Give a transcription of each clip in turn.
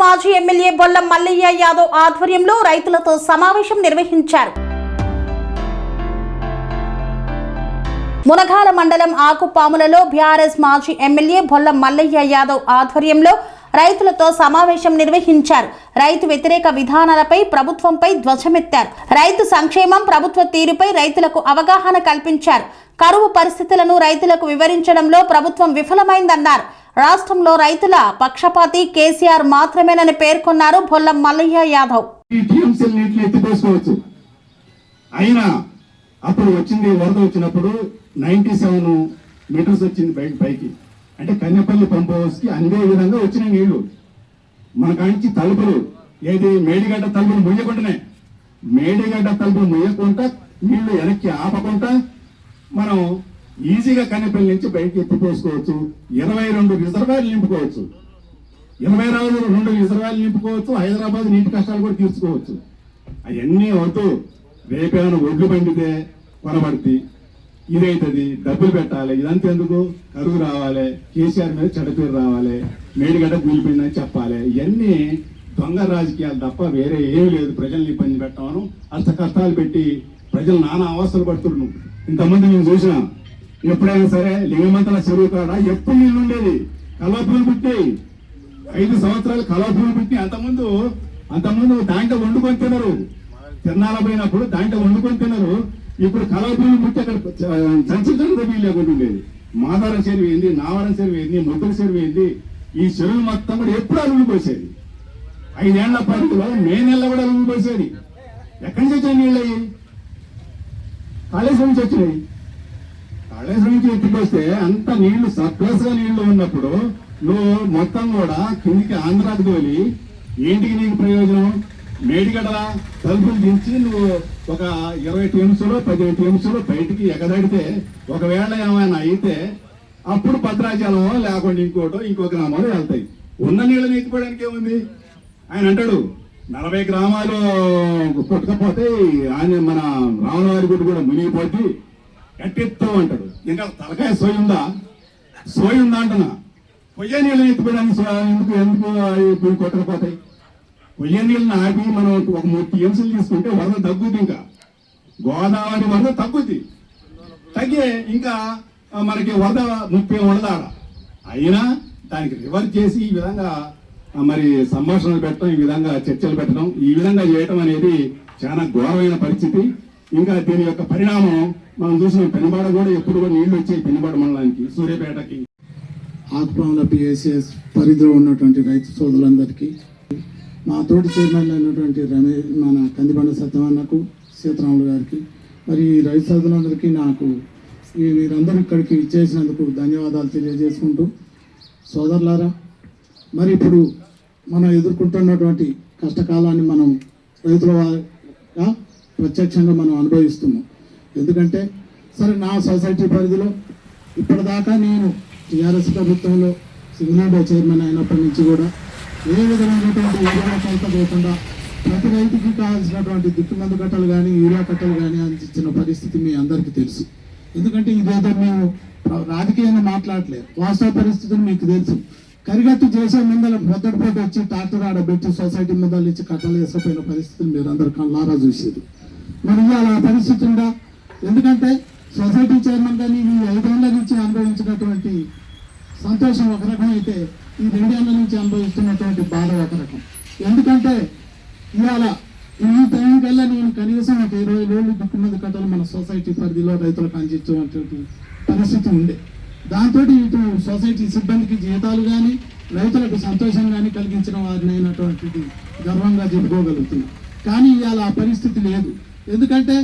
మాజీ ఎమ్మెల్యే బొల్ల మల్లయ్య యాదవ్ ఆధ్వర్యంలో రైతులతో సమావేశం నిర్వహించారు. మునగాల మండలం ఆకుపాములలో బీఆర్ఎస్ మాజీ ఎమ్మెల్యే బొల్ల మల్లయ్య యాదవ్ ఆధ్వర్యంలో రైతులతో సమావేశం నిర్వహించారు. రైతు వ్యతిరేక విధానాలపై ప్రభుత్వంపై ధ్వజమెత్తారు. రైతు సంక్షేమం, ప్రభుత్వ తీరుపై రైతులకు అవగాహన కల్పించారు. కరువు పరిస్థితులను రైతులకు వివరించడంలో ప్రభుత్వం విఫలమైందన్నారు. రాష్ట్రంలో రైతుల పక్షపాతి కేసీఆర్ మాత్రమేనని పేర్కొన్నారు బొల్ల మల్లయ్య యాదవ్. అయినా అప్పుడు వచ్చింది వరద వచ్చినప్పుడు 97 మీటర్స్ వచ్చింది పైకి, అంటే కన్నెపల్లి పంప్ హౌస్కి అందే విధంగా వచ్చిన నీళ్లు. మన కాంచి తలుపులు ఏది మేడిగడ్డ తలుపులు ముయ్యకుండానే, మేడిగడ్డ తలుపులు ముయ్యకుండా నీళ్లు వెనక్కి ఆపకుండా మనం ఈజీగా కన్నెపల్లి నుంచి బయటకి ఎత్తిపోసుకోవచ్చు. 22 రిజర్వాయర్లు నింపుకోవచ్చు, 22 రిజర్వాయర్లు నింపుకోవచ్చు. హైదరాబాద్ నీటి కష్టాలు కూడా తీర్చుకోవచ్చు. అవన్నీ అవుతూ రేపేమైనా ఒడ్లు పండితే కొనబడితే ఇదైతుంది, డబ్బులు పెట్టాలి. ఇదంతా ఎందుకు? కరువు రావాలి, కేసీఆర్ మీద చెడ్డపేరు రావాలి, మేడిగడ్డ కూలిపోయిందని చెప్పాలి. ఇవన్నీ దొంగ రాజకీయాలు తప్ప వేరే ఏమీ లేదు. ప్రజల్ని ఇబ్బంది పెట్టాను, అష్ట కష్టాలు పెట్టి ప్రజలు నానా అవస్థలు పడుతున్నాను. ఇంతమంది నేను చూసినా, ఎప్పుడైనా సరే లింగమంతల చెరువు కాడ ఎప్పుడు నీళ్ళు ఉండేది, కలవపూలు పుట్టాయి. 5 సంవత్సరాలు కలవపూలు పుట్టి అంతకుముందు దాంట్లో వండుకొని తినరు. తిరణాల పోయినప్పుడు దాంట్లో వండుకొని తినరు. ఇప్పుడు కలవపూలు పుట్టి అక్కడ సంచలన వీలు లేకుండా ఉండేది. మాదారం చెరువు ఏంది, నావరం చెరువు ఏంది, ముద్దల చెరువు ఏంది, ఈ చెరువు మొత్తం కూడా ఎప్పుడు అలుగు పోసేది. 5 ఏళ్ల పరిధిలో మే నెల కూడా అలుగు పోసేది. ఎక్కడి నుంచి వచ్చిన నీళ్ళు అయ్యి? కాళేశ్వరం నుంచి వచ్చినాయి. కాళేశ్వరం నుంచి ఎత్తుకొస్తే అంత నీళ్లు సర్ప్లస్ గా నీళ్లు ఉన్నప్పుడు నువ్వు మొత్తం కూడా కిందికి ఆంధ్రాకు తోలి ఏంటికి నీకు ప్రయోజనం? మేడిగడ్డ తలుపులు దించి నువ్వు ఒక 20 టీఎంసీలో 10 టీఎంసీలో బయటికి ఎగదాడితే ఒకవేళ ఏమైనా అయితే అప్పుడు భద్రాచలమో లేకుండా ఇంకో గ్రామాలు వెళ్తాయి. ఉన్న నీళ్ళని ఎత్తిపోవడానికి ఏముంది? ఆయన అంటాడు 40 గ్రామాలు కొట్టుకపోతే ఆయన మన రామవారి గుడి కూడా మునిగిపోతే ఎట్టెత్తాం అంటాడు. ఇంకా తలకాయ సోయి ఉందా అంటున్నా. పొయ్య నీళ్ళని ఎత్తిపోయడానికి ఎందుకు కొట్టకపోతాయి? పొయ్య నీళ్ళని ఆపి మనం ఒక 3 టీఎంసీలు తీసుకుంటే వరద తగ్గుద్ది. ఇంకా గోదావరి వరద తగ్గే ఇంకా మనకి వరద 30 ఉండదు ఆడ. అయినా దానికి రివర్స్ చేసి ఈ విధంగా మరి సంభాషణలు పెట్టడం, ఈ విధంగా చర్చలు పెట్టడం, ఈ విధంగా చేయటం అనేది చాలా ఘోరమైన పరిస్థితి. ఇంకా దీని యొక్క పరిణామం మనం చూసిన పెనుబాడ కూడా ఎప్పుడు కూడా నీళ్లు వచ్చాయి పెనుబాడ మండలానికి, సూర్యాపేటకి. ఆకుపాముల పిఎస్ఎస్ పరిధిలో ఉన్నటువంటి రైతు సోదరులందరికీ, మా తోటి చైర్మన్ అయినటువంటి మన కందిబండ సత్యవన్నకు, సీతారాములు గారికి, మరి రైతు సోదరులందరికీ నాకు వీరందరూ ఇక్కడికి ఇచ్చేసినందుకు ధన్యవాదాలు తెలియజేసుకుంటూ, సోదరులారా, మరి ఇప్పుడు మనం ఎదుర్కొంటున్నటువంటి కష్టకాలాన్ని మనం రైతులుగా ప్రత్యక్షంగా మనం అనుభవిస్తున్నాం. ఎందుకంటే సరే నా సొసైటీ పరిధిలో ఇప్పటిదాకా నేను టీఆర్ఎస్ ప్రభుత్వంలో సింగరేణి చైర్మన్ అయినప్పటి నుంచి కూడా ఏ విధమైనటువంటి యూరియా కొలత లేకుండా ప్రతి రైతుకి కావాల్సినటువంటి దిక్కుమందు కట్టలు కానీ యూరియా కట్టలు కానీ అందించిన పరిస్థితి మీ అందరికీ తెలుసు. ఎందుకంటే ఇదేదో మేము రాజకీయంగా మాట్లాడలేదు, వాస్తవ పరిస్థితులు మీకు తెలుసు. కరిగట్టు చేసే ముందర మొదటిపోటు వచ్చి ట్రాక్టర్ ఆడబెట్టి సొసైటీ ముందలు ఇచ్చి కట్టలు వేసుకుపోయిన పరిస్థితులు మీరు అందరు కళ్ళారా చూసేది. మరి ఇవాళ ఆ పరిస్థితి ఉందా? ఎందుకంటే సొసైటీ చైర్మన్ కానీ ఈ 5 ఏళ్ల నుంచి అనుభవించినటువంటి సంతోషం ఒక రకం అయితే, ఈ 2 ఏళ్ల నుంచి అనుభవిస్తున్నటువంటి బాధ ఒక రకం. ఎందుకంటే ఇవాళ ఈ టైంకల్లా నేను కనీసం ఒక 20 రోజులు దిక్కుమంది కట్టలు మన సొసైటీ పరిధిలో రైతులకు అందించేటువంటి పరిస్థితి ఉండే. దాంతో ఇటు సొసైటీ సిబ్బందికి జీతాలు కానీ రైతులకు సంతోషం కానీ కలిగించిన వారిని అయినటువంటిది గర్వంగా చెప్పుకోగలుగుతున్నాం. కానీ ఇవాళ ఆ పరిస్థితి లేదు. ఎందుకంటే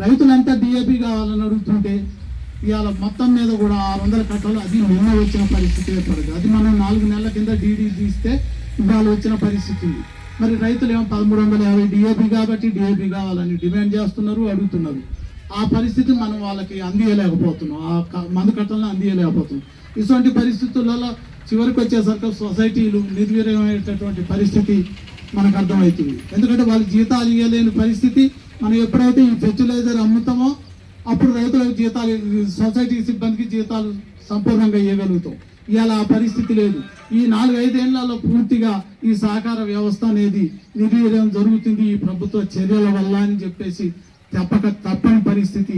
రైతులంతా డిఏపి కావాలని అడుగుతుంటే ఇవాళ మొత్తం మీద కూడా 600 కట్టలు అది నిన్న వచ్చిన పరిస్థితి ఏర్పడదు. అది మనం 4 నెలల కింద డీడీ తీస్తే ఇవాళ వచ్చిన పరిస్థితి ఉంది. మరి రైతులు ఏమో 1350 డిఏపి కాబట్టి డిఏపి కావాలని డిమాండ్ చేస్తున్నారు, అడుగుతున్నారు. ఆ పరిస్థితి మనం వాళ్ళకి అందియలేకపోతున్నాం, ఆ మందు కట్టలను అందియలేకపోతున్నాం. ఇటువంటి పరిస్థితులలో చివరికి వచ్చేసరికి సొసైటీలు నిర్వీర్యమయ్యేటటువంటి పరిస్థితి మనకు అర్థమవుతుంది. ఎందుకంటే వాళ్ళు జీతాలు ఇవ్వలేని పరిస్థితి. మనం ఎప్పుడైతే ఈ ఫెర్టిలైజర్ అమ్ముతామో అప్పుడు రైతులకు జీతాలు, సొసైటీ సిబ్బందికి జీతాలు సంపూర్ణంగా ఇవ్వగలుగుతాం. ఇవాళ ఆ పరిస్థితి లేదు. ఈ 4-5 ఏళ్లలో పూర్తిగా ఈ సహకార వ్యవస్థ అనేది నిర్వీర్యం జరుగుతుంది ఈ ప్రభుత్వ చర్యల వల్ల అని చెప్పేసి తప్పని పరిస్థితి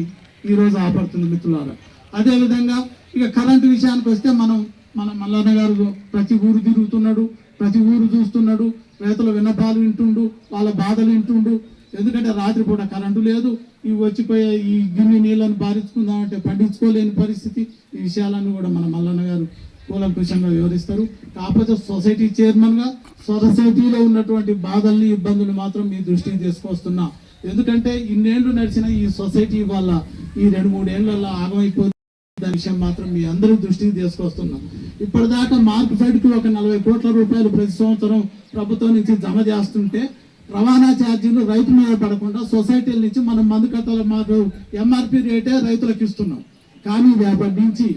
ఈరోజు ఆపడుతుంది మిత్రులారా. అదేవిధంగా ఇక కరెంటు విషయానికి వస్తే మన మల్లన్న గారు ప్రతి ఊరు తిరుగుతున్నాడు, ప్రతి ఊరు చూస్తున్నాడు, రైతుల విన్నపాలు వింటుండు, వాళ్ళ బాధలు వింటుండు. ఎందుకంటే రాత్రిపూట కరెంటు లేదు, ఇవి వచ్చిపోయే ఈ గిన్నె నీళ్ళను బారించుకుందామంటే పండించుకోలేని పరిస్థితి. ఈ విషయాలన్నీ కూడా మన మల్లన్న గారు కూలంకుషంగా వివరిస్తారు. కాకపోతే సొసైటీ చైర్మన్గా సొసైటీలో ఉన్నటువంటి బాధల్ని ఇబ్బందులు మాత్రం మీ దృష్టికి తీసుకొస్తున్నా. ఎందుకంటే ఇన్నేళ్లు నడిచిన ఈ సొసైటీ వల్ల ఈ 2-3 ఏళ్లలో ఆగమైపోతుంది. దాని విషయం మాత్రం మీ అందరి దృష్టికి తీసుకొస్తున్నాం. ఇప్పటిదాకా మార్కెట్కి ఒక 40 కోట్ల రూపాయలు ప్రతి సంవత్సరం ప్రభుత్వం నుంచి జమ చేస్తుంటే రవాణా ఛార్జీలు రైతు మీద పడకుండా సొసైటీల నుంచి మనం మందు కట్టాల ఎంఆర్పి రేటే రైతులకు ఇస్తున్నాం. కానీ రేపటి నుంచి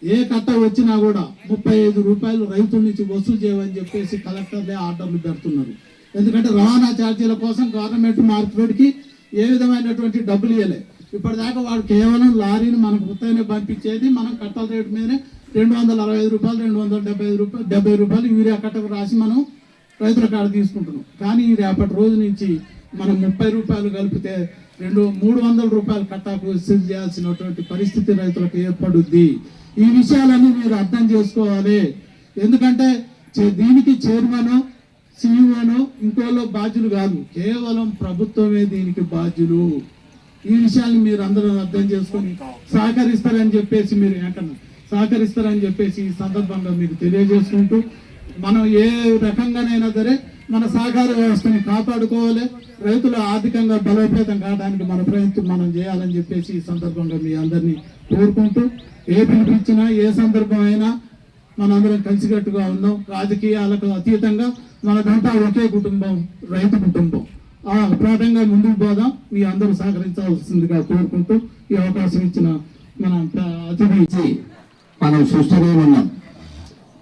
ఏ కట్ట వచ్చినా కూడా 35 రూపాయలు రైతుల నుంచి వసూలు చేయమని చెప్పేసి కలెక్టర్లే ఆర్డర్లు పెడుతున్నారు. ఎందుకంటే రవాణా ఛార్జీల కోసం గవర్నమెంట్ మార్కెట్కి ఏ విధమైనటువంటి డబ్బులు ఇవ్వలే. ఇప్పటిదాకా వాడు కేవలం లారీని మనకు ఉత్తగానే పంపించేది. మనం కట్టల రేటు మీదనే 265 రూపాయలు, 270 రూపాయలు యూరియా కట్టకు రాసి మనం రైతుల కాడ తీసుకుంటున్నాం. కానీ రేపటి రోజు నుంచి మనం 30 రూపాయలు కలిపితే 300 రూపాయలు కట్టాకు వసూలు చేయాల్సినటువంటి పరిస్థితి రైతులకు ఏర్పడుద్ది. ఈ విషయాలన్నీ మీరు అర్థం చేసుకోవాలి. ఎందుకంటే దీనికి చైర్మన్, సీఈఓను ఇంకోలో బాధ్యులు కాదు, కేవలం ప్రభుత్వమే దీనికి బాధ్యులు. ఈ విషయాన్ని మీరు అందరూ అర్థం చేసుకొని సహకరిస్తారని చెప్పేసి ఈ సందర్భంగా మీకు తెలియజేసుకుంటూ, మనం ఏ రకంగానైనా సరే మన సహకార వ్యవస్థని కాపాడుకోవాలి, రైతులు ఆర్థికంగా బలోపేతం కావడానికి మన ప్రయత్నం మనం చేయాలని చెప్పేసి ఈ సందర్భంగా మీ అందరినీ కోరుకుంటూ, ఏ పిలిపించినా ఏ సందర్భం అయినా మనందరం కలిసికట్టుగా ఉన్నాం. రాజకీయాలకు అతీతంగా మనదంతా ఒకే కుటుంబం, రైతు కుటుంబం. ఆ అప్రాటంగా ముందుకు పోదాం. మీ అందరూ సహకరించాల్సిందిగా కోరుకుంటూ ఈ అవకాశం ఇచ్చిన మన అతిథి మనం సృష్టిలో ఉన్నాం.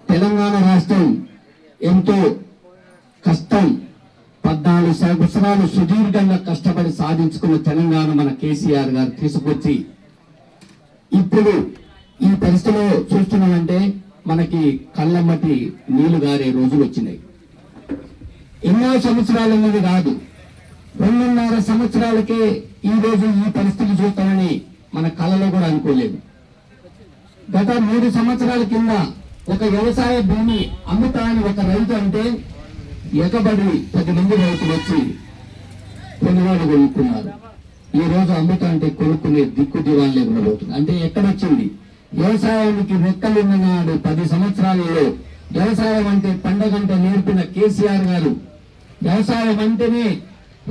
తెలంగాణ రాష్ట్రం ఎంతో కష్టం, 14 సంవత్సరాలు సుదీర్ఘంగా కష్టపడి సాధించుకున్న తెలంగాణ మన కేసీఆర్ గారు తీసుకొచ్చి ఇప్పుడు ఈ పరిస్థితిలో చూస్తున్నామంటే మనకి కళ్ళమ్మటి నీళ్లు గారే రోజులు వచ్చినాయి. ఎన్నో సంవత్సరాలు అన్నది కాదు, 2.5 సంవత్సరాలకే ఈ రోజు ఈ పరిస్థితి చూస్తామని మన కళలో కూడా అనుకోలేదు. గత 3 సంవత్సరాల కింద ఒక వ్యవసాయ భూమి అమ్ముతా అని ఒక రైతు అంటే ఎగబడి 10 మంది రైతులు వచ్చి కొనుగోలు కొనుక్కున్నారు. ఈ రోజు అమ్ముతా అంటే కొనుక్కునే దిక్కు దివాన్ లేకుండా పోతుంది. అంటే ఎక్కడొచ్చింది? వ్యవసాయానికి రెక్కలున్న నాడు 10 సంవత్సరాలలో వ్యవసాయం అంటే పండగంట నేర్పిన కేసీఆర్ గారు, వ్యవసాయం అంటేనే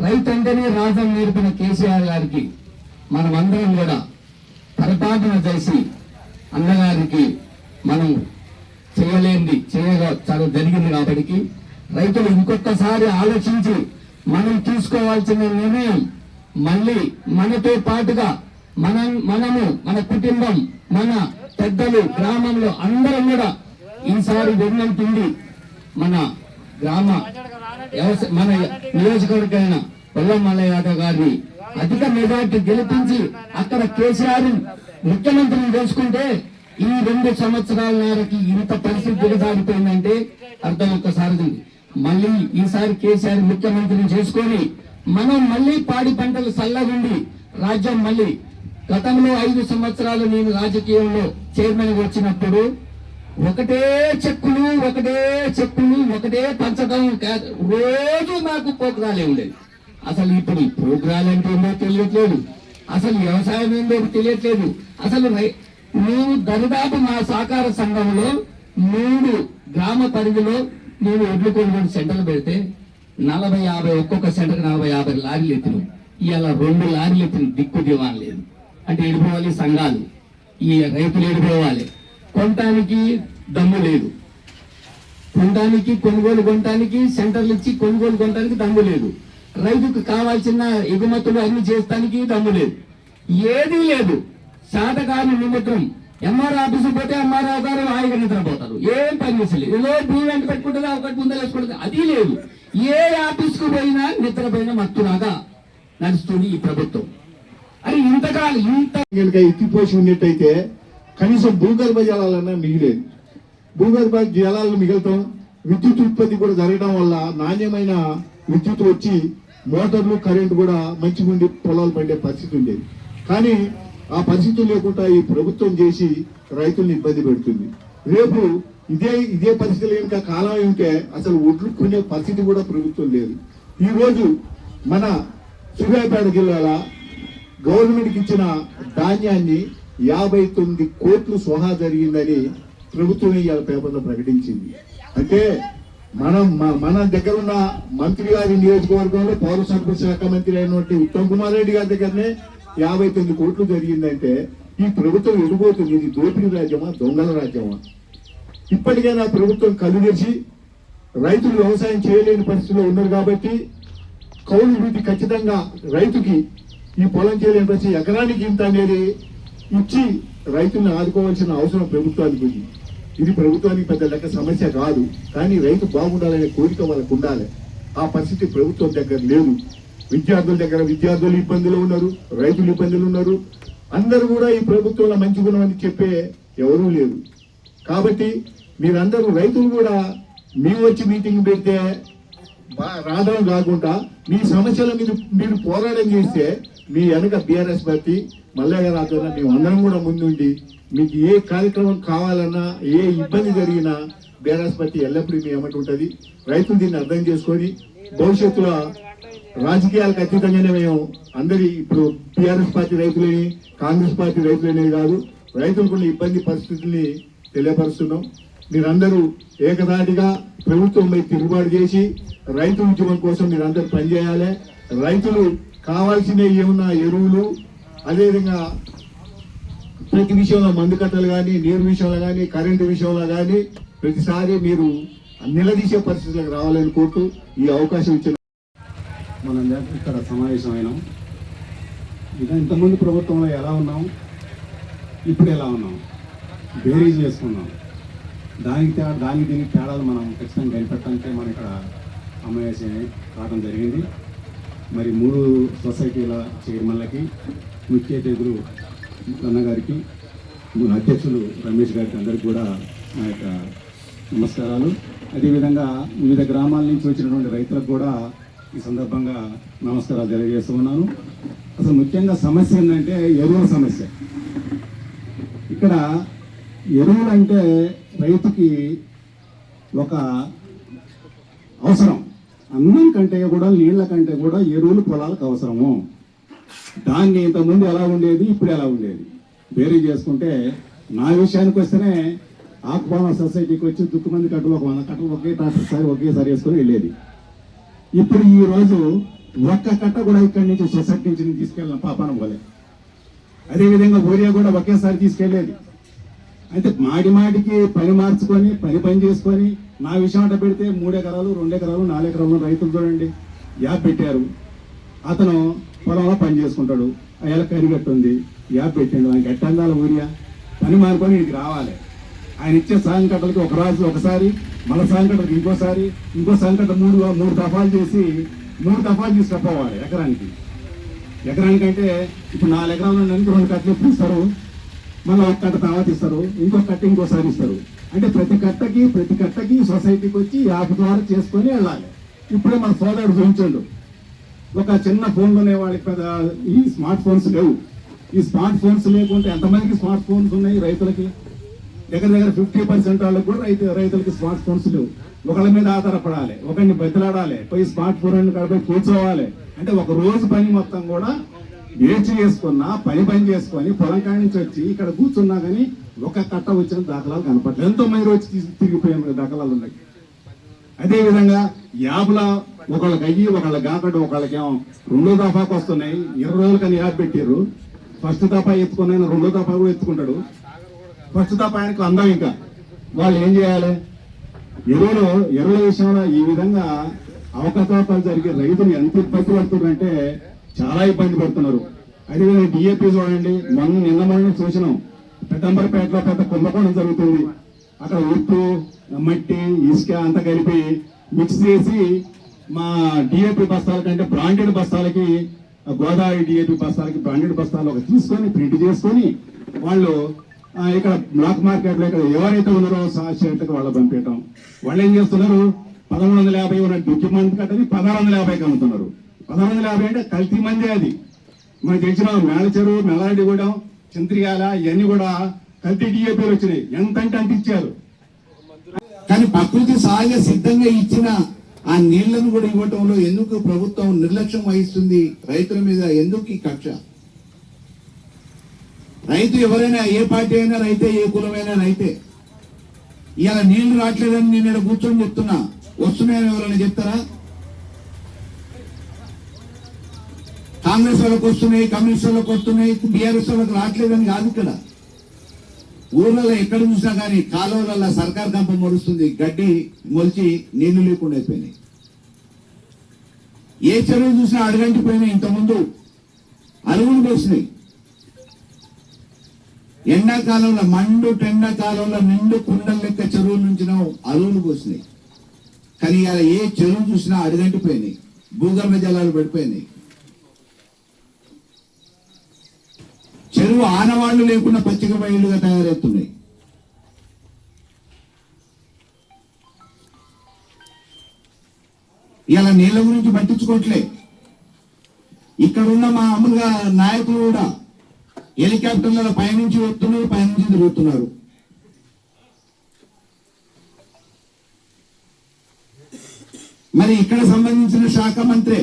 రైతు అంటేనే రాజం నేర్పిన కేసీఆర్ గారికి మనం అందరం కూడా పరిపాలన చేసి అన్నగారికి మనం చేయలేంది చాలా జరిగింది. కాబట్టి రైతులు ఇంకొకసారి ఆలోచించి మనం తీసుకోవాల్సిన నిర్ణయం, మళ్ళీ మనతో పాటుగా మనము మన కుటుంబం, మన పెద్దలు, గ్రామంలో అందరం కూడా ఈసారి వెన్నంటుంది మన గ్రామ మన నియోజకవర్గమైన పొల్లం మల్లయ్య యాదవ్ గారిని అధిక మెజార్టీ గెలిపించి అక్కడ కేసీఆర్ ముఖ్యమంత్రిని చేసుకుంటే ఈ 2 సంవత్సరాల మేరకి ఇంత పరిస్థితి దిగజారిపోయిందంటే అర్థం ఒక్కసారి. మళ్ళీ ఈసారి కేసీఆర్ ముఖ్యమంత్రిని చేసుకొని మనం మళ్ళీ పాడి పంటలు చల్లగుండి రాజ్యం మళ్ళీ గతంలో 5 సంవత్సరాలు నేను రాజకీయంలో చైర్మన్ వచ్చినప్పుడు ఒకటే చెక్కులు ఒకటే పంచడం, రోజు నాకు ప్రోగ్రాలే ఉండేది. అసలు ఇప్పుడు ప్రోగ్రాలు అంటే ఏంటో తెలియట్లేదు, అసలు వ్యవసాయం ఏంటో తెలియట్లేదు. అసలు నేను దరిదాపు మా సహకార సంఘంలో 3 గ్రామ పరిధిలో నేను ఎడ్లు కొనుగోలు సెంటర్లు పెడితే 40-50 ఒక్కొక్క సెంటర్ 40-50 లారీలు ఎత్తిను. ఇవాళ 2 లారీలు ఎత్తిన దిక్కు దివాన్ లేదు. అంటే ఎడిపోవాలి సంఘాలు, ఈ రైతులు ఎడిపోవాలి, కొనటానికి దమ్ము లేదు, కొనుగోలు కొనటానికి సెంటర్లు ఇచ్చి కొనుగోలు కొనటానికి దమ్ము లేదు, రైతుకు కావాల్సిన ఎగుమతులు అన్ని చేస్తానికి దమ్ము లేదు, ఏదీ లేదు. శాతకాని నిమిత్తం ఎంఆర్ఓ ఆఫీసు పోతే ఎంఆర్ఓ గారు హాయిగా నిద్రపోతారు, ఏం పని చేసలేదు. ఏదో భూమి వెంట పెట్టుకుంటుంది, ఒకటి ముందర వేసుకుంటుంది, అది లేదు. ఏ ఆఫీస్కు పోయినా నిద్రపోయినా మత్తులాగా నడుస్తుంది ఈ ప్రభుత్వం. అని ఇంతకాలం ఎత్తిపోసి ఉన్నట్టయితే కనీసం భూగర్భ జలాలన్నా మిగిలేదు. భూగర్భ జలాలు మిగలటం, విద్యుత్ ఉత్పత్తి కూడా జరగడం వల్ల నాణ్యమైన విద్యుత్ వచ్చి మోటార్లు కరెంటు కూడా మంచిగా ఉండి పొలాలు పండే పరిస్థితి ఉండేది. కానీ ఆ పరిస్థితులు లేకుండా ఈ ప్రభుత్వం చేసి రైతుల్ని ఇబ్బంది పెడుతుంది. రేపు ఇదే పరిస్థితులు ఇంకా కాలం ఉంటే అసలు ఒడ్లు కొనే పరిస్థితి కూడా ప్రభుత్వం లేదు. ఈ రోజు మన సూర్యాపేట జిల్లాల గవర్నమెంట్కి ఇచ్చిన ధాన్యాన్ని 59 కోట్లు స్వహా జరిగిందని ప్రభుత్వం ఇవాళ పేపర్లో ప్రకటించింది. అంటే మన దగ్గర ఉన్న మంత్రి గారి నియోజకవర్గంలో పౌర సరఫరా శాఖ మంత్రి అయినటువంటి ఉత్తమ్ కుమార్ రెడ్డి గారి దగ్గరనే 59 కోట్లు జరిగిందంటే ఈ ప్రభుత్వం ఎడిపోతుంది. ఇది దోపిడీ రాజ్యమా, దొంగల రాజ్యమా? ఇప్పటికైనా ప్రభుత్వం కళ్ళు తెరిచి రైతులు వ్యవసాయం చేయలేని పరిస్థితిలో ఉన్నారు కాబట్టి కౌలు వృద్ధి ఖచ్చితంగా రైతుకి ఈ పొలం చేయలేని పరిస్థితి ఎకరానికి ఇంత అనేది ఇచ్చి రైతులను ఆదుకోవాల్సిన అవసరం ప్రభుత్వానికి ఉంది. ఇది ప్రభుత్వానికి పెద్ద లెక్క సమస్య కాదు, కానీ రైతు బాగుండాలనే కోరిక వాళ్ళకు ఉండాలి. ఆ పరిస్థితి ప్రభుత్వం దగ్గర లేదు. విద్యార్థుల దగ్గర విద్యార్థులు ఇబ్బందులు ఉన్నారు, రైతులు ఇబ్బందులు ఉన్నారు. అందరూ కూడా ఈ ప్రభుత్వంలో మంచి గుణం అని చెప్పే ఎవరూ లేరు. కాబట్టి మీరందరూ రైతులు కూడా మేము వచ్చి మీటింగ్ పెడితే రావడం కాకుండా మీ సమస్యల మీద మీరు పోరాటం చేస్తే మీ వెనక బీఆర్ఎస్ పార్టీ మల్లయ్య రాకుండా మేము అందరం కూడా ముందుండి మీకు ఏ కార్యక్రమం కావాలన్నా ఏ ఇబ్బంది జరిగినా బీఆర్ఎస్ పార్టీ ఎల్లప్పుడూ మీ ఎమ్మటి ఉంటుంది. రైతులు దీన్ని అర్థం చేసుకొని భవిష్యత్తులో రాజకీయాలకు అతీతంగానే మేము అందరి ఇప్పుడు టీఆర్ఎస్ పార్టీ రైతులని కాంగ్రెస్ పార్టీ రైతులనేది కాదు, రైతులకు ఇబ్బంది పరిస్థితుల్ని తెలియపరుస్తున్నాం. మీరందరూ ఏకదాటిగా ప్రభుత్వంపై తిరుగుబాటు చేసి రైతు ఉద్యమం కోసం మీరందరూ పనిచేయాలి. రైతులు కావాల్సిన ఏమన్నా ఎరువులు, అదేవిధంగా ప్రతి విషయంలో మందు కట్టలు కానీ, నీరు విషయంలో కానీ, కరెంటు విషయంలో కానీ ప్రతిసారి మీరు నిలదీసే పరిస్థితులకు రావాలని కోరుతూ ఈ అవకాశం ఇచ్చిన మనం ఇక్కడ సమావేశమైనాం. ఇంతకుముందు ప్రభుత్వంలో ఎలా ఉన్నాం, ఇప్పుడు ఎలా ఉన్నాం బేరీజ్ చేసుకున్నాం. దానికి దీనికి తేడాలు మనం ఖచ్చితంగా కనిపెట్టడానికే మనం ఇక్కడ సమావేశం రావడం జరిగింది. మరి 3 సొసైటీల చైర్మన్లకి, ముఖ్య అతిథులు అన్నగారికి, అధ్యక్షులు రమేష్ గారికి అందరికీ కూడా నా యొక్క నమస్కారాలు. అదేవిధంగా వివిధ గ్రామాల నుంచి వచ్చినటువంటి రైతులకు కూడా ఈ సందర్భంగా నమస్కారాలు తెలియజేస్తూ ఉన్నాను. అసలు ముఖ్యంగా సమస్య ఏంటంటే ఎరువుల సమస్య. ఇక్కడ ఎరువులు అంటే రైతుకి ఒక అవసరం. అన్నం కంటే కూడా, నీళ్ల కంటే కూడా ఎరువులు పొలాలకు అవసరము. దాన్ని ఇంతకుముందు ఎలా ఉండేది, ఇప్పుడు ఎలా ఉండేది వేరే చేసుకుంటే, నా విషయానికి వస్తేనే ఆకుపాలన సొసైటీకి వచ్చి దుక్కుమంది కట్టలు 100 కట్టలు ఒకేసారి వేసుకొని వెళ్ళేది. ఇప్పుడు ఈ రోజు ఒక్క కట్ట కూడా ఇక్కడి నుంచి సొసైటీ నుంచి తీసుకెళ్ళిన పాపాన పోలే. అదేవిధంగా ఊరియా కూడా ఒకేసారి తీసుకెళ్లేది. అయితే మాటికి పని మార్చుకొని పని చేసుకొని నా విషయం అంట పెడితే 3 ఎకరాలు 2 ఎకరాలు 4 ఎకరాలు రైతులు చూడండి యాప్ పెట్టారు. అతను పొలంలో పని చేసుకుంటాడు, అయ్యాల కరిగట్టు ఉంది, యాప్ పెట్టాడు. ఆయనకి ఎట్టందాల ఊరియా పని మారుకొని ఇంటికి రావాలి. ఆయన ఇచ్చే సాయం కట్టలకి ఒక రోజు ఒకసారి, మళ్ళీ సాయం కట్టలకి ఇంకో సాయం కట్ట 3 దఫాలు చేసి 3 దఫాలు తీసుకుపోవాలి ఎకరానికంటే ఇప్పుడు 4 ఎకరాలు ఉండడానికి 2 కట్టలు ఎప్పుడు ఇస్తారు, మళ్ళీ 1 కట్ట తర్వాత ఇస్తారు, ఇంకొక కట్ట ఇంకోసారి ఇస్తారు. అంటే ప్రతి కట్టకి సొసైటీకి వచ్చి యాప్ ద్వారా చేసుకొని వెళ్ళాలి. ఇప్పుడే మన సోదరుడు చూపించండు, ఒక చిన్న ఫోన్లోనే వాళ్ళకి పెద్ద ఈ స్మార్ట్ ఫోన్స్ లేవు. ఈ స్మార్ట్ ఫోన్స్ లేకుంటే ఎంతమందికి స్మార్ట్ ఫోన్స్ ఉన్నాయి రైతులకి? దగ్గర 50% వాళ్ళకి కూడా రైతులకి స్మార్ట్ ఫోన్స్ లేవు. ఒకళ్ళ మీద ఆధారపడాలి, ఒకరిని బతిలాడాలి, పోయి స్మార్ట్ ఫోన్ కాడిపోయి కూర్చోవాలి. అంటే ఒక రోజు పని మొత్తం కూడా వేచి చేసుకున్నా పని చేసుకొని పొలం కాడి నుంచి వచ్చి ఇక్కడ కూర్చున్నా కానీ ఒక కట్ట వచ్చిన దాఖలాలు కనపడలేదు. ఎంతో మంది వచ్చి తిరిగిపోయిన దాఖలాలు ఉన్నాయి. అదేవిధంగా యాప్ల ఒకళ్ళకి అయ్యి ఒకళ్ళకి కాకుండా ఒకళ్ళకేమో 2వ దఫాకు వస్తున్నాయి. 20 రోజులకని యాప్ పెట్టారు. ఫస్ట్ దఫా ఎత్తుకున్న 2వ దఫా కూడా ఎత్తుకుంటాడు. ఫస్ట్ దఫా ఆయనకు అందం. ఇంకా వాళ్ళు ఏం చేయాలి? ఎరువుల విషయంలో ఈ విధంగా అవకతవకలు జరిగే రైతులు ఎంత ఇబ్బంది పడుతున్నారంటే చాలా ఇబ్బంది పడుతున్నారు. అదేవిధంగా డిఏపీ చూడండి, నిన్న చూసినాం, పెద్దంబరపేటలో పెద్ద కుంభకోణం జరుగుతుంది. అక్కడ ఉప్పు, మట్టి, ఇసుక అంతా కలిపి మిక్స్ చేసి మా డిఏపీ బస్తాల కంటే బ్రాండెడ్ బస్తాలకి, గోదావరి డిఏపీ బస్తాలకి బ్రాండెడ్ బస్తాలు ఒక తీసుకొని ప్రింట్ చేసుకొని వాళ్ళు ఇక్కడ బ్లాక్ మార్కెట్లో ఇక్కడ ఎవరైతే ఉన్నారో సాక్షికి వాళ్ళు పంపించడం. వాళ్ళు ఏం చేస్తున్నారు, 1150 ఉన్న డాక్యుమెంట్ కట్టని 1650కి అమ్ముతున్నారు. 1650 అంటే కల్తీ మందే. అది మనకు తెలిసిన మేళచెరు, మెల్లారెడ్డిగూడెం, చింత్రియాల ఇవన్నీ కూడా కల్తీ డిఏపీలు వచ్చినాయి. ఎంత అంటే అంత ఇచ్చారు. కానీ ప్రకృతి సహజ సిద్ధంగా ఇచ్చిన ఆ నీళ్లను కూడా ఇవ్వటంలో ఎందుకు ప్రభుత్వం నిర్లక్ష్యం వహిస్తుంది? రైతుల మీద ఎందుకు ఈ కక్ష? రైతు ఎవరైనా, ఏ పార్టీ అయినా రైతే, ఏ కులమైనా రైతే. ఇవాళ నీళ్లు రావట్లేదని నేను ఇక్కడ కూర్చొని చెప్తున్నా, వస్తున్నాయని ఎవరైనా చెప్తారా? కాంగ్రెస్ వాళ్ళకి వస్తున్నాయి, కమ్యూనిస్ట్ వాళ్ళకి వస్తున్నాయి, బీఆర్ఎస్ వాళ్ళకి రావట్లేదని కాదు. ఇక్కడ ఊర్లలో ఎక్కడ చూసినా కానీ కాలువలలో సర్కార్ కంప మొలుస్తుంది, గడ్డి మొలిచి నీళ్లు లేకుండా అయిపోయినాయి. ఏ చెరువు చూసినా అడుగంటిపోయినాయి. ఇంతకుముందు అరువులు పోసినాయి. ఎండాకాలంలో ఎండాకాలంలో నిండు కుండల లెక్క చెరువుల నుంచి అరువులు పోసినాయి. కానీ ఇలా ఏ చెరువు చూసినా అడుగంటిపోయినాయి, భూగర్భ జలాలు పడిపోయినాయి. చెరువు ఆనవాళ్లు లేకుండా పచ్చిక బయలుగా తయారవుతున్నాయి. ఇలా నీళ్ల గురించి పట్టించుకోవట్లే. ఇక్కడ ఉన్న మా అమలుగా నాయకులు కూడా హెలికాప్టర్ల పైనుంచి వస్తున్నారు, పైనుంచి తిరుగుతున్నారు. మరి ఇక్కడ సంబంధించిన శాఖ మంత్రి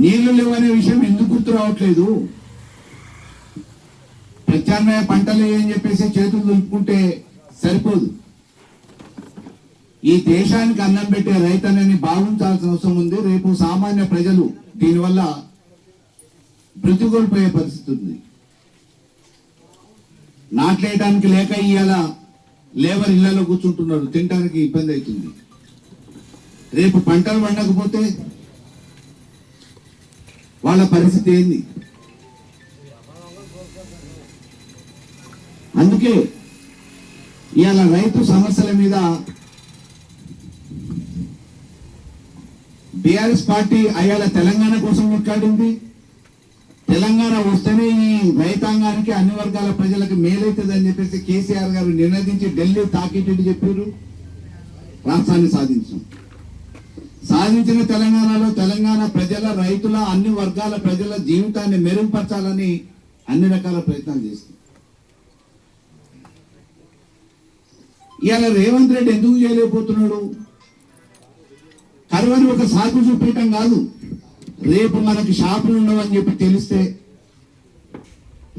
నీళ్లు లేవనే విషయం ఎందుకు గుర్తు రావట్లేదు? ప్రత్యామ్నాయ పంటలు అని చెప్పేసి చేతులు దులుపుకుంటే సరిపోదు. ఈ దేశానికి అన్నం పెట్టే రైతన్నని భావించాల్సిన అవసరం ఉంది. రేపు సామాన్య ప్రజలు దీనివల్ల బ్రతికోల్పోయే పరిస్థితి ఉంది. నాట్లేయడానికి లేక ఇవాళ లేబర్ ఇళ్లలో కూర్చుంటున్నారు, తినడానికి ఇబ్బంది అవుతుంది. రేపు పంటలు పండకపోతే వాళ్ళ పరిస్థితి ఏంది? అందుకే ఇవాళ రైతు సమస్యల మీద బీఆర్ఎస్ పార్టీ అయ్యాల తెలంగాణ కోసం మాట్లాడింది. తెలంగాణ వస్తేనే ఈ రైతాంగానికి, అన్ని వర్గాల ప్రజలకు మేలైతుంది అని చెప్పేసి కేసీఆర్ గారు నిర్ణయించి ఢిల్లీ తాకిట్టు చెప్పారు. రాష్ట్రాన్ని సాధించిన తెలంగాణలో తెలంగాణ ప్రజల, రైతుల, అన్ని వర్గాల ప్రజల జీవితాన్ని మెరుగుపరచాలని అన్ని రకాల ప్రయత్నాలు చేస్తుంది. ఇవాళ రేవంత్ రెడ్డి ఎందుకు చేయలేకపోతున్నాడు? కరువని ఒక సాకు చూపించడం కాదు. రేపు మనకి షాపులు ఉండవని చెప్పి తెలిస్తే,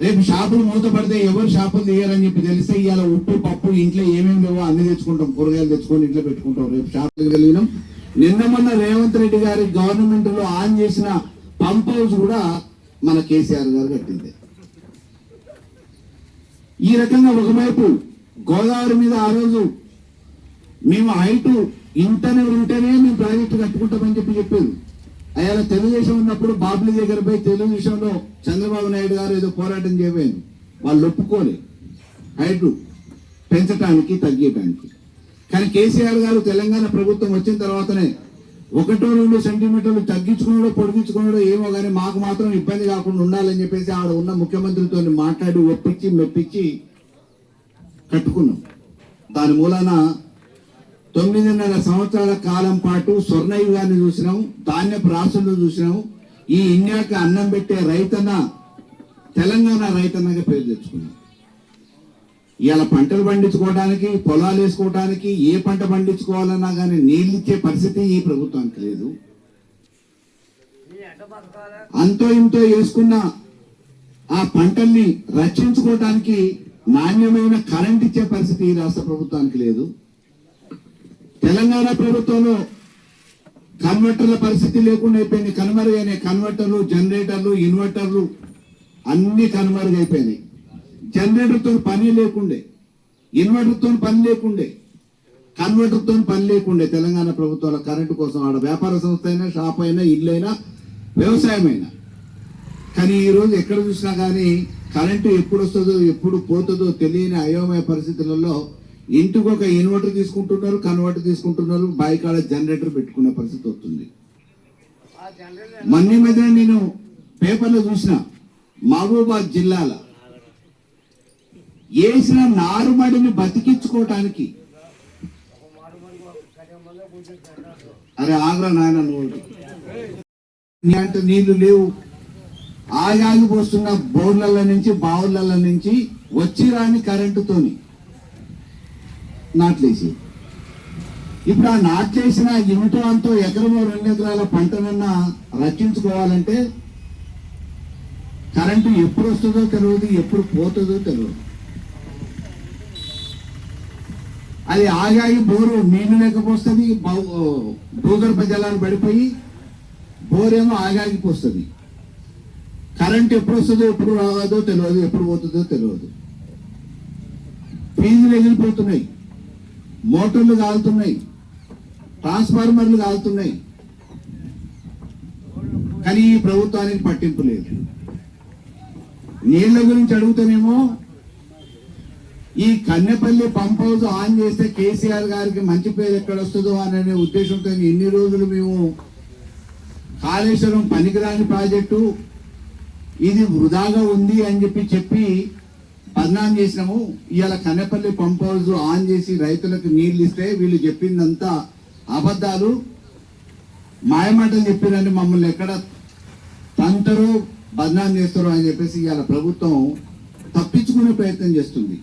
రేపు షాపులు మూతపడితే ఎవరు షాపులు తీయాలని చెప్పి తెలిస్తే, ఇవాళ ఉప్పు, పప్పు ఇంట్లో ఏమేమి లేవో అన్ని తెచ్చుకుంటాం, కూరగాయలు తెచ్చుకొని ఇంట్లో పెట్టుకుంటాం. రేపు షాపులకు వెళ్ళినాం. నిన్న మొన్న రేవంత్ రెడ్డి గారి గవర్నమెంట్ లో ఆన్ చేసిన పంప్ హౌస్ కూడా మన కేసీఆర్ గారు కట్టింది. ఈ రకంగా ఒకవైపు గోదావరి మీద ఆ రోజు మేము హైటు ఇంటనే ఉంటేనే మేము ప్రాజెక్టు కట్టుకుంటామని చెప్పారు. అయ్యాల తెలుగుదేశం ఉన్నప్పుడు బాబ్లీ దగ్గర పోయి తెలుగుదేశంలో చంద్రబాబు నాయుడు గారు ఏదో పోరాటం చేయబోయారు. వాళ్ళు ఒప్పుకోలే హైటు పెంచడానికి, తగ్గటానికి. కానీ కేసీఆర్ గారు తెలంగాణ ప్రభుత్వం వచ్చిన తర్వాతనే 1-2 సెంటీమీటర్లు తగ్గించుకున్నాడో పొడిగించుకున్నాడో ఏమో కానీ మాకు మాత్రం ఇబ్బంది కాకుండా ఉండాలని చెప్పేసి ఆడ ఉన్న ముఖ్యమంత్రితో మాట్లాడి ఒప్పించి మెప్పించి కట్టుకున్నాం. దాని మూలాన 9.5 సంవత్సరాల కాలం పాటు స్వర్ణయుగాన్ని చూసినాం, ధాన్యపు రాసులు చూసినాం. ఈ ఇండియాకి అన్నం పెట్టే రైతన్న తెలంగాణ రైతన్నగా పేరు తెచ్చుకున్నాం. ఇవాళ పంటలు పండించుకోవడానికి, పొలాలు వేసుకోవడానికి, ఏ పంట పండించుకోవాలన్నా కానీ నీళ్ళు ఇచ్చే పరిస్థితి ఈ ప్రభుత్వానికి లేదు. అంతో ఇంతో వేసుకున్న ఆ పంటల్ని రక్షించుకోవడానికి నాణ్యమైన కరెంట్ ఇచ్చే పరిస్థితి ఈ రాష్ట్ర ప్రభుత్వానికి లేదు. తెలంగాణ ప్రభుత్వంలో కన్వర్టర్ల పరిస్థితి లేకుండా అయిపోయింది. కనుమరుగైన కన్వర్టర్లు, జనరేటర్లు, ఇన్వర్టర్లు అన్ని కనుమరుగైపోయినాయి. జనరేటర్తో పని లేకుండే, ఇన్వర్టర్తో పని లేకుండే, కన్వర్టర్తో పని లేకుండే. తెలంగాణ ప్రభుత్వాల కరెంటు కోసం ఆడ వ్యాపార సంస్థ అయినా, షాప్ అయినా, ఇల్లు అయినా, వ్యవసాయం అయినా. కానీ ఈరోజు ఎక్కడ చూసినా కానీ కరెంటు ఎప్పుడు వస్తుందో ఎప్పుడు పోతుందో తెలియని అయోమయ పరిస్థితులలో ఇంటికి ఒక ఇన్వర్టర్ తీసుకుంటున్నారు, కన్వర్టర్ తీసుకుంటున్నారు, బాయికాడ జనరేటర్ పెట్టుకునే పరిస్థితి వస్తుంది. మొన్న మధ్య నేను పేపర్లో చూసిన మహబూబాద్ జిల్లాలో వేసిన నారుమడిని బతికించుకోవటానికి, అరే ఆగ్రా నాయన అంటే నీళ్లు లేవు, ఆగాగి పోస్తున్న బోర్ల నుంచి బావుల నుంచి వచ్చి రాని కరెంటుతోని నాట్లేసి, ఇప్పుడు ఆ నాట్లేసిన ఇంటో అంతో ఎకరమో 2 ఎకరాల పంటనన్నా రక్షించుకోవాలంటే కరెంటు ఎప్పుడు వస్తుందో తెలియదు, ఎప్పుడు పోతుందో తెలియదు. అది ఆగాగి బోరు నీళ్లు లేకపోస్తుంది, భూగర్భ జలాలు పడిపోయి బోరేమో ఆగాగిపోస్తుంది. కరెంట్ ఎప్పుడు వస్తుందో ఎప్పుడు రాదో తెలియదు, ఎప్పుడు పోతుందో తెలియదు. ఫీజులు ఎగిరిపోతున్నాయి, మోటార్లు కాలుతున్నాయి, ట్రాన్స్ఫార్మర్లు కాలుతున్నాయి, కానీ ఈ ప్రభుత్వానికి పట్టింపు లేదు. నీళ్ల గురించి అడుగుతానేమో ఈ కన్నెపల్లి పంప్ హౌస్ ఆన్ చేస్తే కేసీఆర్ గారికి మంచి పేరు ఎక్కడ వస్తుందో అనే ఉద్దేశంతో ఇన్ని రోజులు మేము కాళేశ్వరం పనికిరాని ప్రాజెక్టు, ఇది వృధాగా ఉంది అని చెప్పి బదనాం చేసినాము. ఇవాళ కన్నెపల్లి పంప్ హౌస్ ఆన్ చేసి రైతులకు నీళ్లు ఇస్తే వీళ్ళు చెప్పిందంతా అబద్ధాలు, మాయమాటలు చెప్పారని మమ్మల్ని ఎక్కడ తంతరో బదనాం చేస్తారో అని చెప్పేసి ఇవాళ ప్రభుత్వం తప్పించుకునే ప్రయత్నం చేస్తుంది.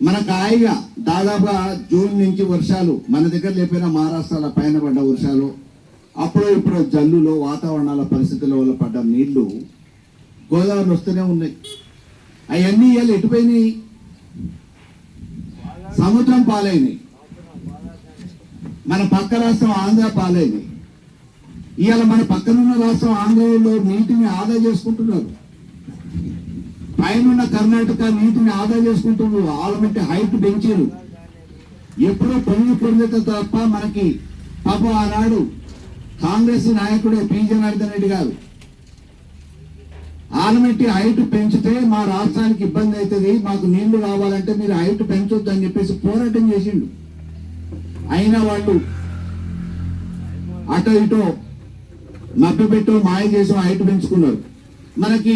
మనకు హాయిగా దాదాపుగా జూన్ నుంచి వర్షాలు మన దగ్గర లేకపోయినా మహారాష్ట్రలో పైన పడ్డ వర్షాలు, అప్పుడో ఇప్పుడు జల్లులో వాతావరణాల పరిస్థితుల వల్ల పడ్డ నీళ్లు గోదావరిలో వస్తూనే ఉన్నాయి. అవన్నీ ఇవాళ ఎటుపోయినాయి, సముద్రం పాలైనాయి. మన పక్క రాష్ట్రం ఆంధ్ర పాలైనాయి. ఇవాళ మన పక్కనున్న రాష్ట్రం ఆంధ్రలో నీటిని ఆదా చేసుకుంటున్నారు, పైన కర్ణాటక నీటిని ఆదా చేసుకుంటున్నారు. ఆల్రెడీ హైట్ పెంచారు, ఎప్పుడో పొంగితే తప్ప మనకి పాపం ఆనాడు కాంగ్రెస్ నాయకుడే పి జనార్దన్ రెడ్డి గారు ఆల్మెట్టి హైట్ పెంచితే మా రాష్ట్రానికి ఇబ్బంది అవుతుంది, మాకు నీళ్లు కావాలంటే మీరు హైట్ పెంచొద్దు అని చెప్పేసి పోరాటం చేసిండు. అయినా వాళ్ళు అటో ఇటో మభ్యపెట్టో మాయ చేసో హైట్ పెంచుకున్నారు. మనకి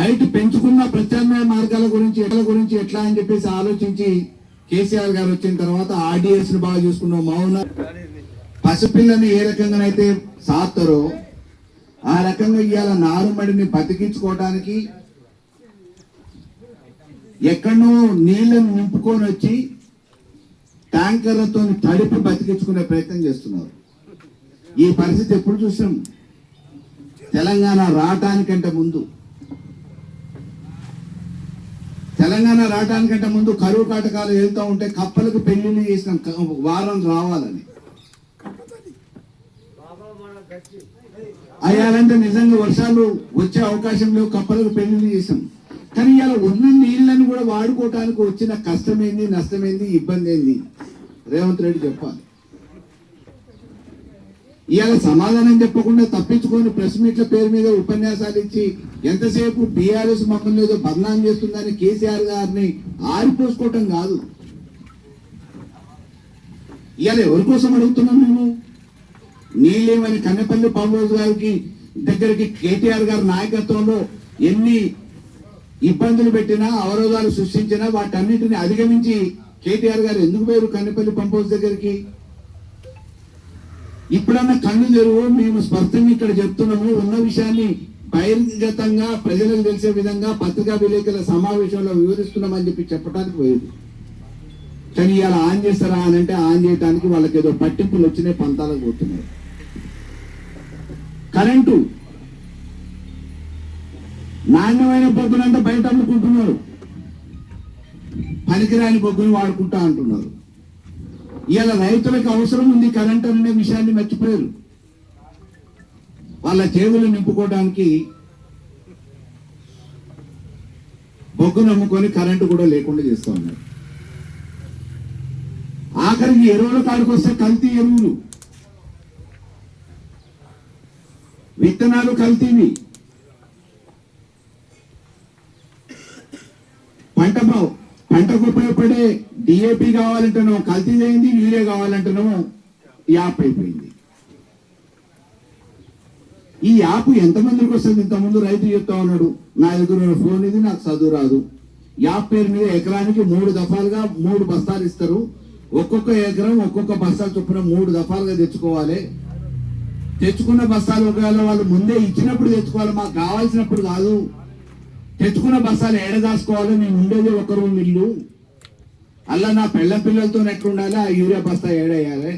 హైట్ పెంచుకున్న ప్రత్యామ్నాయ మార్గాల గురించి ఎట్లా అని చెప్పేసి ఆలోచించి కేసీఆర్ గారు వచ్చిన తర్వాత ఆర్డీఎస్ ను బాగా చూసుకున్నాం. మౌన పసిపిల్లని ఏ రకంగానైతే సాత్తారో ఆ రకంగా ఇవాళ నారుమడిని బతికించుకోవడానికి ఎక్కడో నీళ్లను నింపుకొని వచ్చి ట్యాంకర్లతో తడిపి బతికించుకునే ప్రయత్నం చేస్తున్నారు. ఈ పరిస్థితి ఎప్పుడు చూసాం? తెలంగాణ రావటానికంటే ముందు కరువు కాటకాలు వెళ్తూ ఉంటే కప్పలకు పెళ్లిళ్ళు చేసినాం, వారం రావాలని. అయ్యాలంటే నిజంగా వర్షాలు వచ్చే అవకాశం లేవు, కప్పలకు పెళ్లిళ్ళు చేసాం. కానీ ఇలా ఉన్న నీళ్లను కూడా వాడుకోవటానికి వచ్చిన కష్టమేంది, నష్టమేంది, ఇబ్బంది ఏంది రేవంత్ రెడ్డి చెప్పాలి. ఇవాళ సమాధానం చెప్పకుండా తప్పించుకొని ప్రెస్ మీట్ల పేరు మీద ఉపన్యాసాలు ఇచ్చి ఎంతసేపు బీఆర్ఎస్ మమ్మల్ని ఏదో బదనాం చేస్తుందని కేసీఆర్ గారిని ఆరిపోసుకోవటం కాదు. ఇవాళ ఎవరి కోసం అడుగుతున్నాం మేము? నీళ్ళేమని కన్నెపల్లి పంప్ హౌస్ గారికి దగ్గరికి కేటీఆర్ గారి నాయకత్వంలో ఎన్ని ఇబ్బందులు పెట్టినా, అవరోధాలు సృష్టించినా వాటన్నిటిని అధిగమించి కేటీఆర్ గారు ఎందుకు పోయారు కన్నెపల్లి పంప్ హౌస్ దగ్గరికి? ఇప్పుడన్నా కళ్ళు తెరువు, మేము స్పష్టంగా ఇక్కడ చెప్తున్నాము, ఉన్న విషయాన్ని బహిర్గతంగా ప్రజలకు తెలిసే విధంగా పత్రికా విలేకరుల సమావేశంలో వివరిస్తున్నామని చెప్పడానికి పోయేది. కానీ ఇవాళ ఆన్ చేస్తారా అని అంటే ఆన్ చేయడానికి వాళ్ళకి ఏదో పట్టింపులు వచ్చినాయి, పంతాలకు పోతున్నారు. కరెంటు నాణ్యమైన బొగ్గునంతా బయట అమ్ముకుంటున్నారు, పనికిరాని బొగ్గుని వాడుకుంటా అంటున్నారు. ఇవాళ రైతులకు అవసరం ఉంది కరెంట్ అనే విషయాన్ని మర్చిపోయారు. వాళ్ళ చేతులు నింపుకోవడానికి బొగ్గు నమ్ముకొని కరెంటు కూడా లేకుండా చేస్తూ ఉన్నారు. ఆఖరికి ఎరువుల కాడికి వస్తే కల్తీ ఎరువులు, విత్తనాలు కల్తీవి, పంటకు ఉపయోగపడే డిఏపి కావాలంటేనో కల్తీ అయింది, యూరియా కావాలంటేనో యాప్ అయిపోయింది. ఈ యాప్ ఎంతమందికి వస్తుంది? ఇంతకుముందు రైతు చెప్తా ఉన్నాడు, నా దగ్గర ఫోన్ ఇది, నాకు చదువు రాదు. యాప్ పేరు మీద ఎకరానికి 3 దఫాలుగా 3 బస్తాలు ఇస్తారు. ఒక్కొక్క ఎకరం ఒక్కొక్క బస్తాలు చొప్పున 3 దఫాలుగా తెచ్చుకోవాలి. తెచ్చుకున్న బస్తాలు ఒకవేళ వాళ్ళు ముందే ఇచ్చినప్పుడు తెచ్చుకోవాలి, మాకు కావాల్సినప్పుడు కాదు. తెచ్చుకున్న బస్తాలు ఏడదాసుకోవాలి. నేను ఉండేది 1 రూమ్ ఇల్లు, అలా నా పిల్లలతో ఎట్లుండాలి, ఆ యూరియా బస్తా ఏడేయాలి.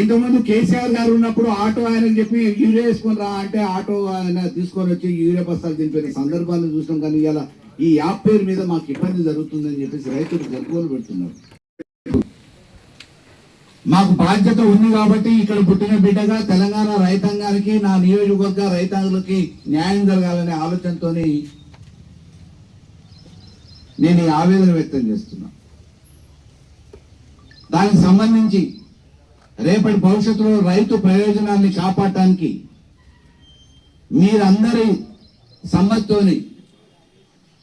ఇంతకుముందు కేసీఆర్ గారు ఉన్నప్పుడు ఆటో ఆయనకు చెప్పి యూరియా వేసుకొని రా అంటే ఆటో ఆయన తీసుకొని వచ్చి యూరియా బస్తాలు దింపిన సందర్భాలను చూసినాం. కానీ ఇలా ఈ యాప్ పేరు మీద మాకు ఇబ్బంది జరుగుతుందని చెప్పేసి రైతులు గొప్పలు పెడుతున్నారు. మాకు బాధ్యత ఉంది కాబట్టి ఇక్కడ పుట్టిన బిడ్డగా తెలంగాణ రైతాంగానికి, నా నియోజకవర్గ రైతాంగులకి న్యాయం జరగాలనే ఆలోచనతో నేను ఈ ఆవేదన వ్యక్తం చేస్తున్నా. దానికి సంబంధించి రేపటి భవిష్యత్తులో రైతు ప్రయోజనాన్ని కాపాడటానికి మీరందరి సమ్మతితోని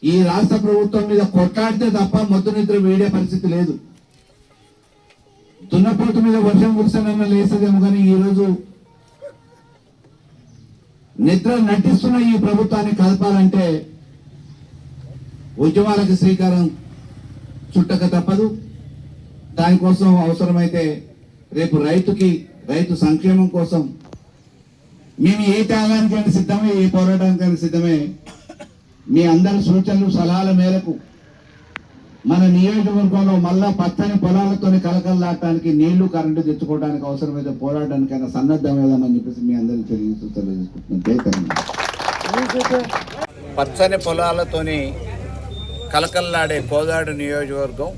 ఈ రాష్ట్ర ప్రభుత్వం మీద కొట్లాడితే తప్ప మొద్దు నిద్ర వీడే పరిస్థితి లేదు. దున్నపోతు మీద వర్షం కురిసనన్న లేసేదేమో కానీ ఈరోజు నిద్ర నటిస్తున్న ఈ ప్రభుత్వాన్ని కలపాలంటే ఉద్యమాలకు శ్రీకారం చుట్టక తప్పదు. దానికోసం అవసరమైతే రేపు రైతు సంక్షేమం కోసం మేము ఏ త్యాగానికైనా సిద్ధమే, ఏ పోరాటానికైనా సిద్ధమే. మీ అందరి సూచనలు సలహాల మేరకు మన నియోజకవర్గంలో మళ్ళా పచ్చని పొలాలతో కలకలలాడటానికి, నీళ్లు కరెంటు తెచ్చుకోవడానికి అవసరమైతే పోరాటానికైనా సన్నద్ధమేదామని చెప్పేసి మీ అందరికీ తెలియజేసుకుంటున్నాను. పచ్చని పొలాలతోని కలకల్లాడే కోదాడు నియోజకవర్గం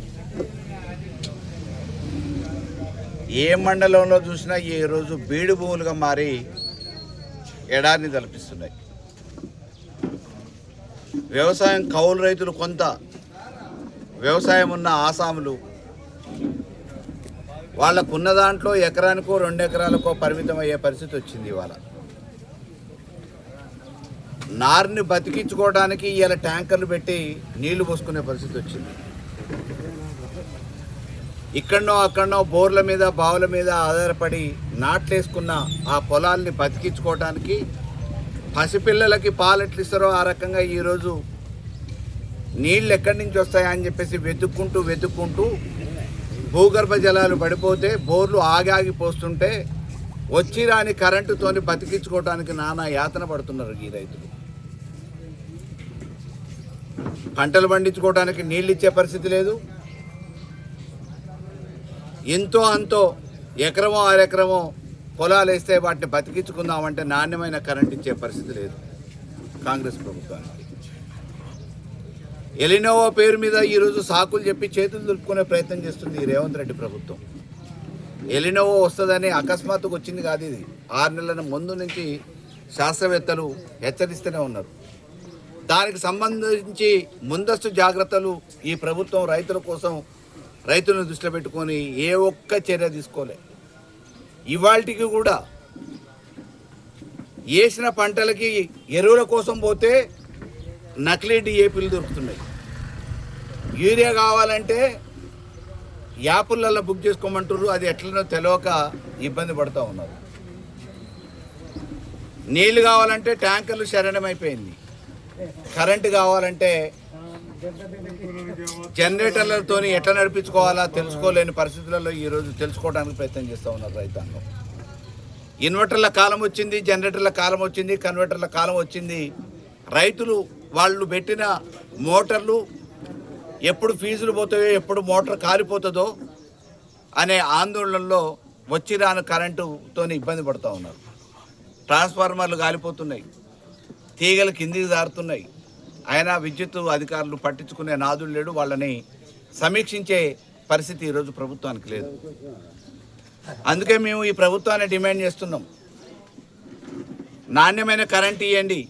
ఏ మండలంలో చూసినా ఈ రోజు బీడు భూములుగా మారి ఎడారిని తలపిస్తున్నాయి. వ్యవసాయం కౌలు రైతులు కొంత, వ్యవసాయం ఉన్న ఆసాములు వాళ్ళకున్న దాంట్లో ఎకరానికో 2 ఎకరాలకో పరిమితం అయ్యే పరిస్థితి వచ్చింది. ఇవాళ నారుని బతికించుకోవడానికి ఇవాళ ట్యాంకర్లు పెట్టి నీళ్లు పోసుకునే పరిస్థితి వచ్చింది. ఇక్కడనో అక్కడనో బోర్ల మీద బావుల మీద ఆధారపడి నాట్లేసుకున్న ఆ పొలాల్ని బతికించుకోవడానికి పసిపిల్లలకి పాలు ఎట్లు ఇస్తారో ఆ రకంగా ఈరోజు నీళ్ళు ఎక్కడి నుంచి వస్తాయని చెప్పేసి వెతుక్కుంటూ భూగర్భ జలాలు పడిపోతే బోర్లు ఆగి పోస్తుంటే వచ్చి రాని కరెంటుతోని బతికించుకోవడానికి నానా యాతన పడుతున్నారు ఈ రైతులు. పంటలు పండించుకోవడానికి నీళ్ళు ఇచ్చే పరిస్థితి లేదు. ఎంతో అంతో ఎకరమో 6 ఎకరమో పొలాలు వేస్తే వాటిని బతికించుకుందామంటే నాణ్యమైన కరెంట్ ఇచ్చే పరిస్థితి లేదు కాంగ్రెస్ ప్రభుత్వానికి. ఎలినోవా పేరు మీద ఈరోజు సాకులు చెప్పి చేతులు దులుపుకునే ప్రయత్నం చేస్తుంది ఈ రేవంత్ రెడ్డి ప్రభుత్వం. ఎలినోవా వస్తుందని అకస్మాత్తుగా వచ్చింది కాదు, ఇది 6 నెలల ముందు నుంచి శాస్త్రవేత్తలు హెచ్చరిస్తూనే ఉన్నారు. దానికి సంబంధించి ముందస్తు జాగ్రత్తలు ఈ ప్రభుత్వం రైతుల కోసం, రైతులను దృష్టిలో పెట్టుకొని ఏ ఒక్క చర్య తీసుకోలే. ఇవాళకి కూడా వేసిన పంటలకి ఎరువుల కోసం పోతే నకిలీ డిఏపీలు దొరుకుతున్నాయి. యూరియా కావాలంటే యాపులలో బుక్ చేసుకోమంటారు, అది ఎట్లనో తెలియక ఇబ్బంది పడుతూ ఉన్నారు. నీళ్లు కావాలంటే ట్యాంకర్లు శరణమైపోయింది. కరెంటు కావాలంటే జనరేటర్లతో ఎట్లా నడిపించుకోవాలా తెలుసుకోలేని పరిస్థితులలో ఈరోజు తెలుసుకోవడానికి ప్రయత్నం చేస్తూ ఉన్నారు రైతాంగం. ఇన్వర్టర్ల కాలం వచ్చింది, జనరేటర్ల కాలం వచ్చింది, కన్వర్టర్ల కాలం వచ్చింది. రైతులు వాళ్ళు పెట్టిన మోటార్లు ఎప్పుడు ఫీజులు పోతాయో, ఎప్పుడు మోటార్ కాలిపోతుందో అనే ఆందోళనలో వచ్చి రాని కరెంటుతో ఇబ్బంది పడుతూ ఉన్నారు. ట్రాన్స్ఫార్మర్లు కాలిపోతున్నాయి, తీగలు కిందికి జారుతున్నాయి. అయినా విద్యుత్ అధికారులు పట్టించుకునే నాదుడు లేడు, వాళ్ళని సమీక్షించే పరిస్థితి ఈరోజు ప్రభుత్వానికి లేదు. అందుకే మేము ఈ ప్రభుత్వాన్ని డిమాండ్ చేస్తున్నాం, నాణ్యమైన కరెంట్ ఇవ్వండి,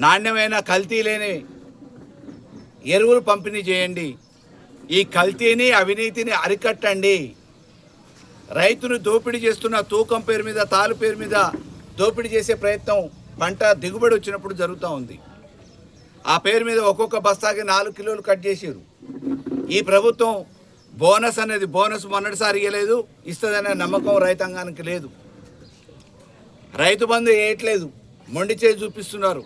నాణ్యమైన కల్తీ లేని ఎరువులు పంపిణీ చేయండి, ఈ కల్తీని అవినీతిని అరికట్టండి. రైతును దోపిడీ చేస్తున్న తూకం పేరు మీద, తాలు పేరు మీద దోపిడీ చేసే ప్రయత్నం పంట దిగుబడి వచ్చినప్పుడు జరుగుతూ ఉంది. ఆ పేరు మీద ఒక్కొక్క బస్తాకి 4 కిలోలు కట్ చేసారు. ఈ ప్రభుత్వం బోనస్ అనేది బోనస్ మొన్నటిసారి ఇవ్వలేదు, ఇస్తుందనే నమ్మకం రైతాంగానికి లేదు. రైతు బంధు వేయట్లేదు, మొండి చేసి చూపిస్తున్నారు.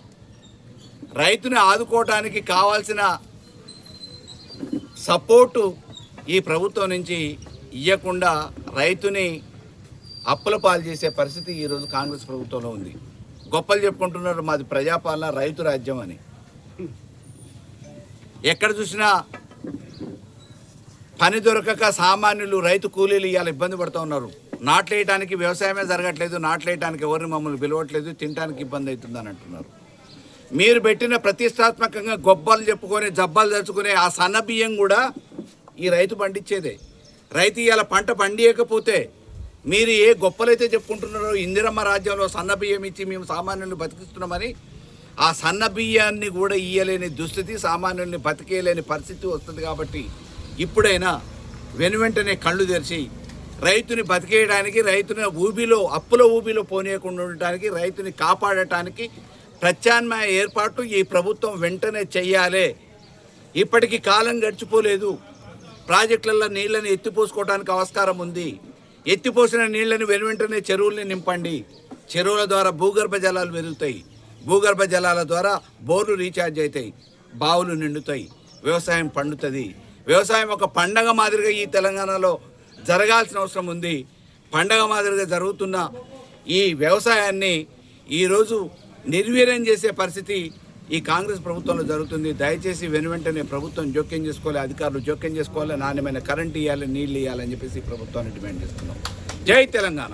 రైతుని ఆదుకోవటానికి కావాల్సిన సపోర్టు ఈ ప్రభుత్వం నుంచి ఇవ్వకుండా రైతుని అప్పుల పాలు చేసే పరిస్థితి ఈరోజు కాంగ్రెస్ ప్రభుత్వంలో ఉంది. గొప్పలు చెప్పుకుంటున్నారు మాది ప్రజాపాలన, రైతు రాజ్యం అని. ఎక్కడ చూసినా పని దొరకక సామాన్యులు, రైతు కూలీలు ఇవాళ ఇబ్బంది పడుతూ ఉన్నారు. నాట్లేయడానికి వ్యవసాయమే జరగట్లేదు, నాట్లేయడానికి ఎవరిని మమ్మల్ని పిలవట్లేదు, తినడానికి ఇబ్బంది అవుతుందని అంటున్నారు. మీరు పెట్టిన ప్రతిష్టాత్మకంగా గొప్పలు చెప్పుకొని జబ్బాలు తెచ్చుకునే ఆ సన్న బియ్యం కూడా ఈ రైతు పండించేదే. రైతు ఇవాళ పంట పండియకపోతే మీరు ఏ గొప్పలైతే చెప్పుకుంటున్నారో, ఇందిరమ్మ రాజ్యంలో సన్న బియ్యం ఇచ్చి మేము సామాన్యుల్ని బతికిస్తున్నామని, ఆ సన్న బియ్యాన్ని కూడా ఇయ్యలేని దుస్థితి, సామాన్యుల్ని బతికేయలేని పరిస్థితి వస్తుంది. కాబట్టి ఇప్పుడైనా వెనువెంటనే కళ్ళు తెరిచి రైతుని బతికేయడానికి, రైతుని ఊబిలో అప్పుల ఊబిలో పోనీయకుండా ఉండటానికి, రైతుని కాపాడటానికి ప్రత్యామ్నాయ ఏర్పాటు ఈ ప్రభుత్వం వెంటనే చెయ్యాలి. ఇప్పటికీ కాలం గడిచిపోలేదు. ప్రాజెక్టులలో నీళ్ళని ఎత్తిపోసుకోవడానికి ఆస్కారం ఉంది. ఎత్తిపోసిన నీళ్ళని వెనువెంటనే చెరువుల్ని నింపండి. చెరువుల ద్వారా భూగర్భ జలాలు పెరుగుతాయి. భూగర్భ జలాల ద్వారా బోర్లు రీఛార్జ్ అవుతాయి, బావులు నిండుతాయి, వ్యవసాయం పండుతుంది. వ్యవసాయం ఒక పండగ మాదిరిగా ఈ తెలంగాణలో జరగాల్సిన అవసరం ఉంది. పండగ మాదిరిగా జరుగుతున్న ఈ వ్యవసాయాన్ని ఈరోజు నిర్వీర్యం చేసే పరిస్థితి ఈ కాంగ్రెస్ ప్రభుత్వంలో జరుగుతుంది. దయచేసి వెనువెంటనే ప్రభుత్వం జోక్యం చేసుకోవాలి, అధికారులు జోక్యం చేసుకోవాలి, నాణ్యమైన కరెంట్ ఇవ్వాలి, నీళ్ళు ఇవ్వాలని చెప్పేసి ప్రభుత్వాన్ని డిమాండ్ చేస్తున్నాం. జై తెలంగాణ.